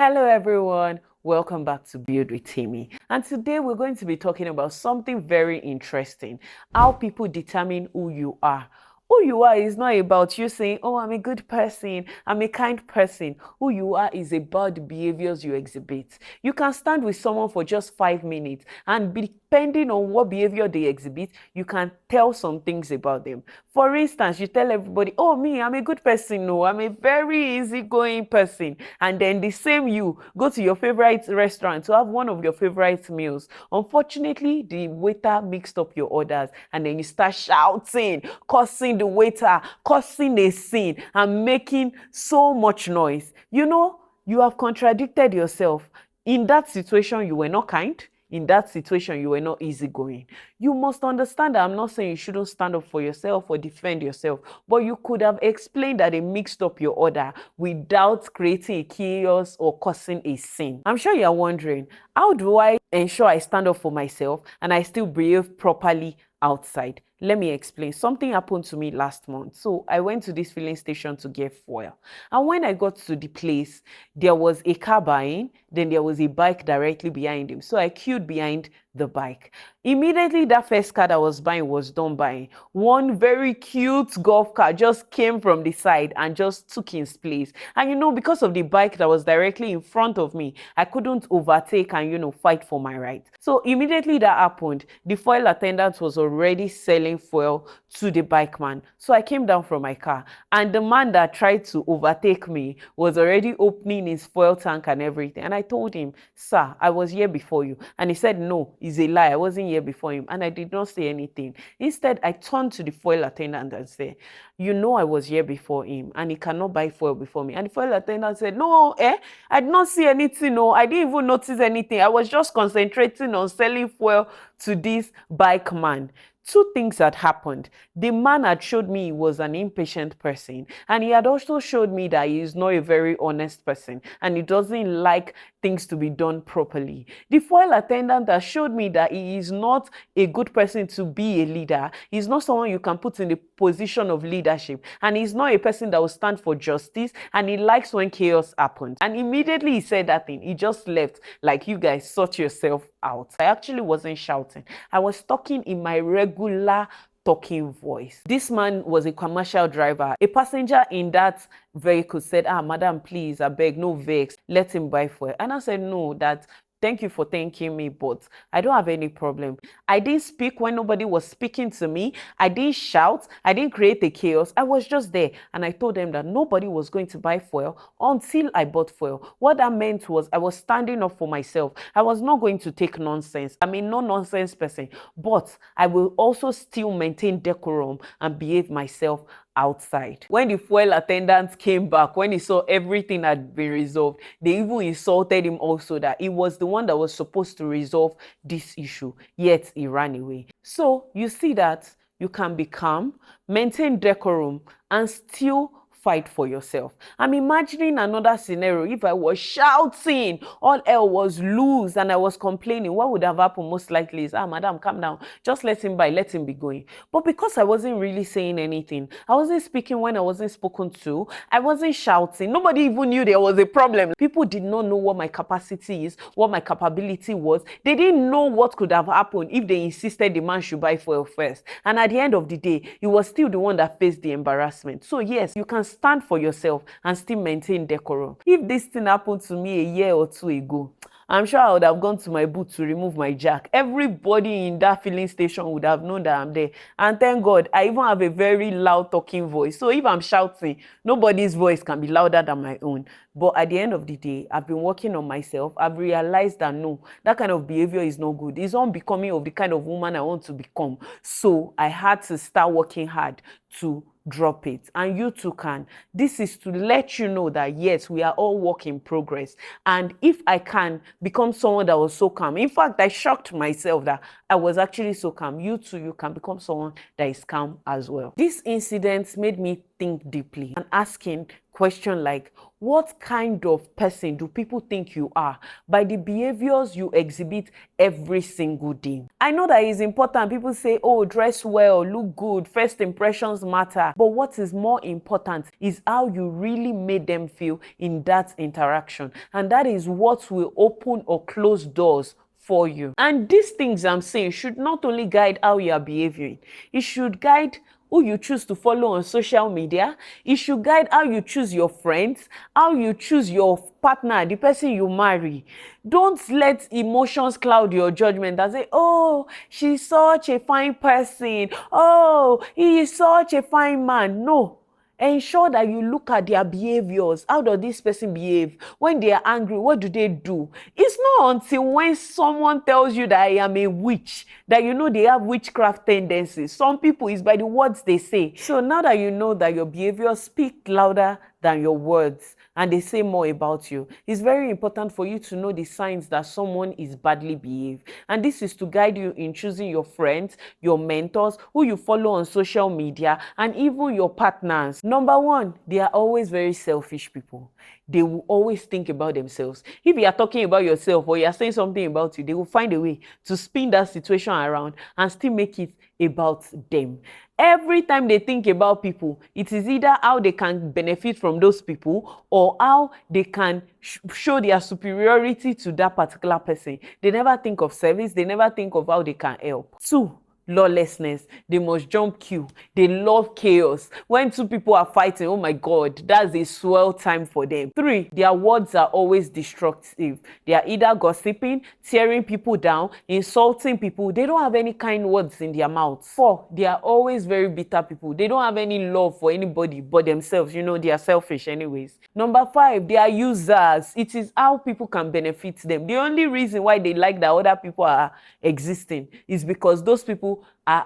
Hello everyone, welcome back to Build With Temi. And today we're going to be talking about something very interesting, how people determine who you are. Who you are is not about you saying, oh, I'm a good person, I'm a kind person. Who you are is about the behaviors you exhibit. You can stand with someone for just 5 minutes and depending on what behavior they exhibit, you can tell some things about them. For instance, you tell everybody, oh, me, I'm a good person. No, I'm a very easygoing person. And then the same you go to your favorite restaurant to have one of your favorite meals. Unfortunately, the waiter mixed up your orders and then you start shouting, cursing the waiter, causing a scene and making so much noise. You have contradicted yourself. In that situation, you were not kind. In that situation, you were not easygoing. You must understand that I'm not saying you shouldn't stand up for yourself or defend yourself, but you could have explained that they mixed up your order without creating a chaos or causing a scene. I'm sure you're wondering, how do I ensure I stand up for myself and I still behave properly outside? Let me explain. Something happened to me last month. So I went to this filling station to get fuel. And when I got to the place, there was a car buying, then there was a bike directly behind him. So I queued behind the bike. Immediately, that first car that was buying was done buying. One very cute golf car just came from the side and just took his place. And because of the bike that was directly in front of me, I couldn't overtake and fight for my right. So immediately that happened, the fuel attendant was already selling fuel to the bike man. So I came down from my car and the man that tried to overtake me was already opening his fuel tank and everything. And I told him, sir, I was here before you. And he said, no, it's a lie. I wasn't here before him. And I did not say anything. Instead, I turned to the fuel attendant and said, I was here before him and he cannot buy fuel before me. And the fuel attendant said, no, I did not see anything. No, I didn't even notice anything. I was just concentrating on selling fuel to this bike man. Two things had happened. The man had showed me he was an impatient person, and he had also showed me that he is not a very honest person and he doesn't like things to be done properly. The fuel attendant has showed me that he is not a good person to be a leader. He's not someone you can put in the position of leadership, and he's not a person that will stand for justice, and he likes when chaos happens. And immediately he said that thing, he just left like, you guys sort yourself out. I actually wasn't shouting. I was talking in my regular talking voice. This man was a commercial driver. A passenger in that vehicle said, madam, please, I beg, no vex, let him buy fuel. And I said, no, thank you for thanking me, but I don't have any problem. I didn't speak when nobody was speaking to me. I didn't shout. I didn't create a chaos. I was just there. And I told them that nobody was going to buy fuel until I bought fuel. What that meant was I was standing up for myself. I was not going to take nonsense. I'm a no-nonsense person, but I will also still maintain decorum and behave myself outside. When the fuel attendant came back, when he saw everything had been resolved, they even insulted him also that he was the one that was supposed to resolve this issue, yet he ran away. So you see that you can be calm, maintain decorum, and still fight for yourself. I'm imagining another scenario. If I was shouting, all hell was loose, and I was complaining, what would have happened most likely is, madam, calm down. Just let him buy, let him be going. But because I wasn't really saying anything, I wasn't speaking when I wasn't spoken to, I wasn't shouting. Nobody even knew there was a problem. People did not know what my capacity is, what my capability was. They didn't know what could have happened if they insisted the man should buy fuel first. And at the end of the day, he was still the one that faced the embarrassment. So yes, you can stand for yourself and still maintain decorum. If this thing happened to me a year or two ago, I'm sure I would have gone to my boot to remove my jack. Everybody in that filling station would have known that I'm there. And thank God, I even have a very loud talking voice. So if I'm shouting, nobody's voice can be louder than my own. But at the end of the day, I've been working on myself. I've realized that no, that kind of behavior is not good. It's unbecoming of the kind of woman I want to become. So I had to start working hard to drop it, and you too can. This is to let you know that yes, we are all work in progress, and if I can become someone that was so calm, in fact I shocked myself that I was actually so calm, you too, you can become someone that is calm as well. This incident made me think deeply and asking question like, what kind of person do people think you are by the behaviors you exhibit every single day? I know that it's important. People say, oh, dress well, look good, first impressions matter. But what is more important is how you really made them feel in that interaction. And that is what will open or close doors for you. And these things I'm saying should not only guide how you are behaving, it should guide who you choose to follow on social media. It should guide how you choose your friends, how you choose your partner, the person you marry. Don't let emotions cloud your judgment and say, oh, she's such a fine person. Oh, he is such a fine man. No. Ensure that you look at their behaviors. How does this person behave? When they are angry, what do they do? It's not until when someone tells you that I am a witch that you know they have witchcraft tendencies. Some people, it's by the words they say. So now that you know that your behaviors speak louder than your words and they say more about you, it's very important for you to know the signs that someone is badly behaved. And this is to guide you in choosing your friends, your mentors, who you follow on social media, and even your partners. Number one, they are always very selfish people. They will always think about themselves. If you are talking about yourself or you are saying something about you, they will find a way to spin that situation around and still make it about them. Every time they think about people, it is either how they can benefit from those people or how they can show their superiority to that particular person. They never think of service. They never think of how they can help. 2, lawlessness. They must jump queue. They love chaos. When two people are fighting, oh my God, that's a swell time for them. 3, their words are always destructive. They are either gossiping, tearing people down, insulting people. They don't have any kind words in their mouths. 4, they are always very bitter people. They don't have any love for anybody but themselves. You know, they are selfish anyways. Number 5, they are users. It is how people can benefit them. The only reason why they like that other people are existing is because those people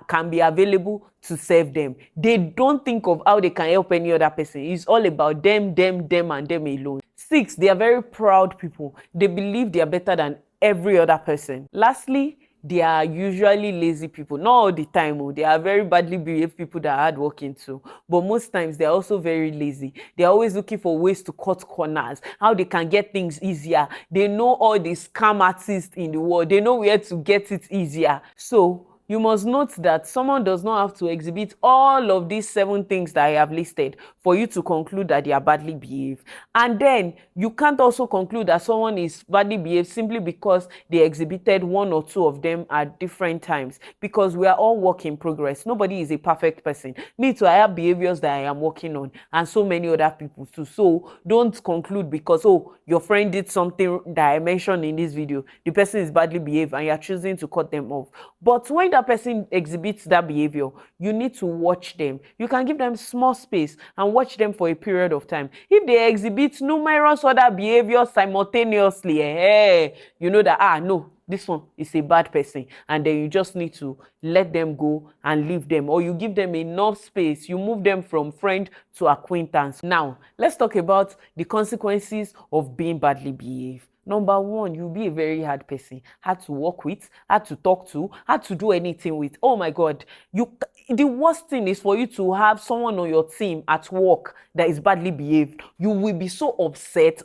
can be available to serve them. They don't think of how they can help any other person. It's all about them, and them alone. 6, they are very proud people. They believe they are better than every other person. Lastly, they are usually lazy people. Not all the time. They are very badly behaved people that are hardworking too. But most times they are also very lazy. They are always looking for ways to cut corners, how they can get things easier. They know all the scam artists in the world. They know where to get it easier. So you must note that someone does not have to exhibit all of these 7 things that I have listed for you to conclude that they are badly behaved. And then you can't also conclude that someone is badly behaved simply because they exhibited 1 or 2 of them at different times, because we are all work in progress. Nobody is a perfect person. Me too, I have behaviors that I am working on, and so many other people too. So don't conclude because, oh, your friend did something that I mentioned in this video, the person is badly behaved and you're choosing to cut them off. But when that person exhibits that behavior, you need to watch them. You can give them small space and watch them for a period of time. If they exhibit numerous other behaviors simultaneously, you know that, no, this one is a bad person, and then you just need to let them go and leave them, or you give them enough space. You move them from friend to acquaintance. Now, let's talk about the consequences of being badly behaved. Number 1, you'll be a very hard person, hard to work with, hard to talk to, hard to do anything with. Oh my God, the worst thing is for you to have someone on your team at work that is badly behaved. You will be so upset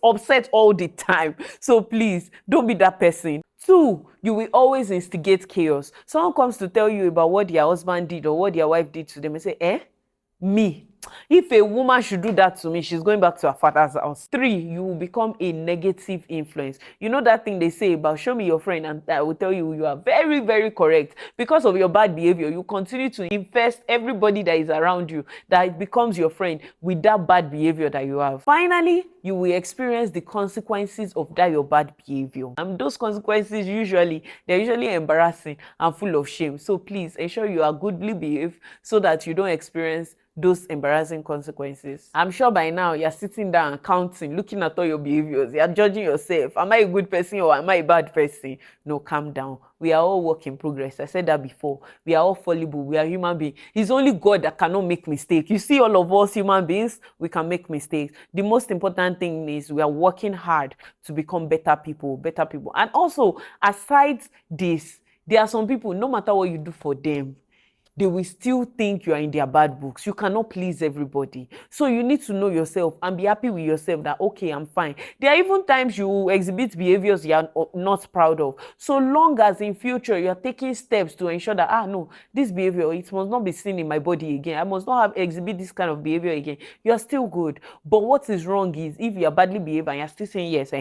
all the time. So please, don't be that person. 2, you will always instigate chaos. Someone comes to tell you about what their husband did or what their wife did to them and say, me? If a woman should do that to me, she's going back to her father's house. 3, you will become a negative influence. You know that thing they say about show me your friend and I will tell you you are very, very correct. Because of your bad behavior, you continue to infest everybody that is around you, that becomes your friend with that bad behavior that you have. Finally, you will experience the consequences of that your bad behavior. And those consequences they're usually embarrassing and full of shame. So please ensure you are goodly behaved so that you don't experience those embarrassing consequences. I'm sure by now you're sitting down and counting, looking at all your behaviors. You're judging yourself. Am I a good person or am I a bad person? No, calm down. We are all work in progress. I said that before. We are all fallible. We are human beings. It's only God that cannot make mistakes. You see, all of us human beings, we can make mistakes. The most important thing is we are working hard to become better people. And also, aside this, there are some people, no matter what you do for them, they will still think you are in their bad books. You cannot please everybody. So you need to know yourself and be happy with yourself that, okay, I'm fine. There are even times you exhibit behaviors you are not proud of. So long as in future you are taking steps to ensure that, no, this behavior, it must not be seen in my body again. I must not have exhibit this kind of behavior again. You are still good. But what is wrong is if you are badly behaved and you're still saying, yes,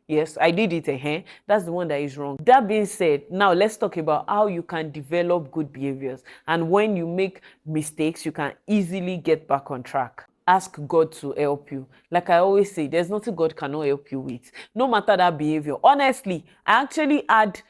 yes, I did it, that's the one that is wrong. That being said, now let's talk about how you can develop good behaviors. And when you make mistakes, you can easily get back on track. Ask God to help you. Like I always say, there's nothing God cannot help you with. No matter that behavior. Honestly, I actually had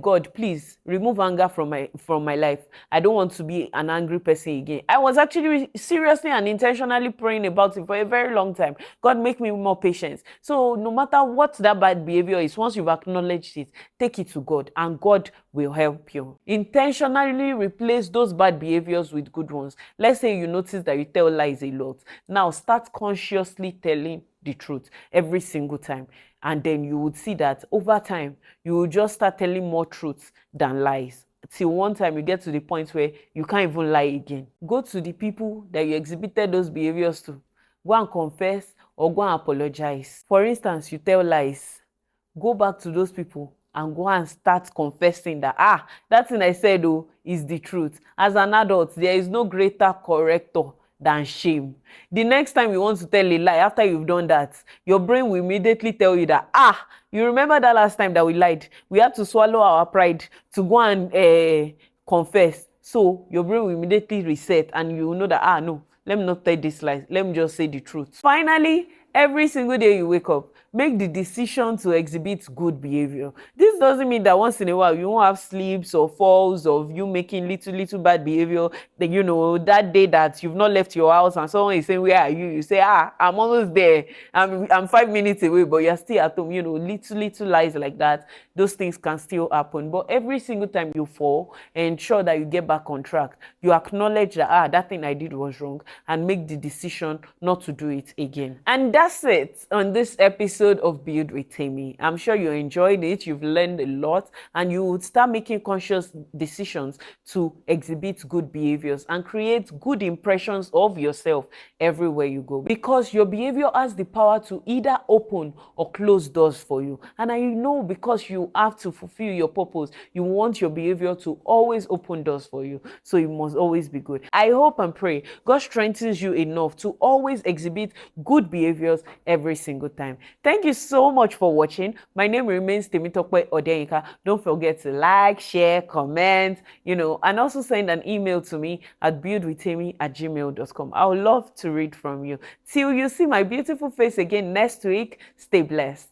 God, please remove anger from my life. I don't want to be an angry person again. I was actually seriously and intentionally praying about it for a very long time. God, make me more patient. So no matter what that bad behavior is, once you've acknowledged it, take it to God and God will help you. Intentionally replace those bad behaviors with good ones. Let's say you notice that you tell lies a lot. Now start consciously telling the truth every single time, and then you would see that over time you will just start telling more truths than lies, till one time you get to the point where you can't even lie again. Go to the people that you exhibited those behaviors to, go and confess or go and apologize. For instance, you tell lies, go back to those people and go and start confessing that that thing I said is the truth. As an adult, there is no greater corrector than shame. The next time you want to tell a lie after you've done that, your brain will immediately tell you that, you remember that last time that we lied? We had to swallow our pride to go and confess. So your brain will immediately reset and you will know that, no, let me not tell this lie. Let me just say the truth. Finally, every single day you wake up, make the decision to exhibit good behavior. This doesn't mean that once in a while you won't have slips or falls of you making little bad behavior. That day that you've not left your house and someone is saying, where are you? You say, I'm almost there. I'm 5 minutes away, but you're still at home. Little lies like that. Those things can still happen. But every single time you fall, ensure that you get back on track. You acknowledge that, that thing I did was wrong, and make the decision not to do it again. And that's it on this episode of Build with Temi. I'm sure you enjoyed it, you've learned a lot, and you would start making conscious decisions to exhibit good behaviors and create good impressions of yourself everywhere you go. Because your behavior has the power to either open or close doors for you. And I know because you have to fulfill your purpose, you want your behavior to always open doors for you. So you must always be good. I hope and pray God strengthens you enough to always exhibit good behaviors every single time. Thank you so much for watching. My name remains Temitope Odenyika. Don't forget to like, share, comment, and also send an email to me at buildwithtemi@gmail.com. I would love to read from you. Till you see my beautiful face again next week, stay blessed.